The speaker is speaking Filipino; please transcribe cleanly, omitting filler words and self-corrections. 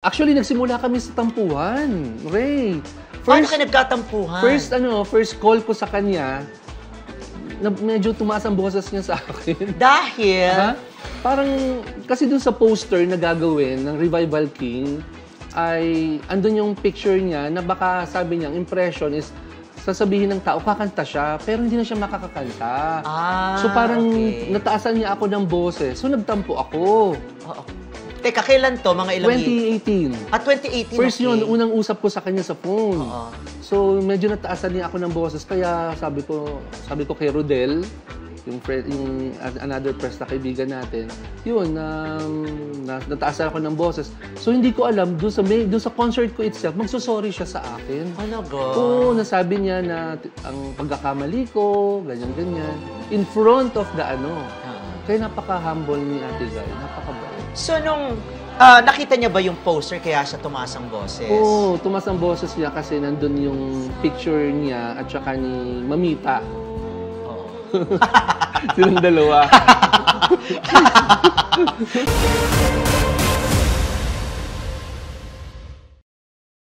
Actually, nagsimula kami sa tampuhan, Ray. Paano kayo nagkatampuhan? First call ko sa kanya, medyo tumaas ang boses niya sa akin. Dahil? Parang, kasi dun sa poster na gagawin ng Revival King, ay andun yung picture niya na baka sabi niya, impression is, sasabihin ng tao, kakanta siya, pero hindi na siya makakakanta. So parang nataasan niya ako ng boses, so nagtampo ako. Teka, kailan to? Mga ilang 2018. 2018, First yun, unang usap ko sa kanya sa phone. So medyo nataasan niya ako ng boses, kaya sabi ko kay Rodel, yung another press na kaibigan natin, yun, nataasan ako ng boses. So hindi ko alam, dun sa concert ko itself, magsusorry siya sa akin. Oo, nasabi niya na ang pagkakamali ko, ganyan-ganyan, in front of the Kaya napaka-humble ni Ate Guy, napaka-bait. So nung nakita niya ba yung poster kaya siya tumaas ang boses? Oo, tumaas ang boses niya kasi nandun yung picture niya at saka ni Mamita. Silang dalawa.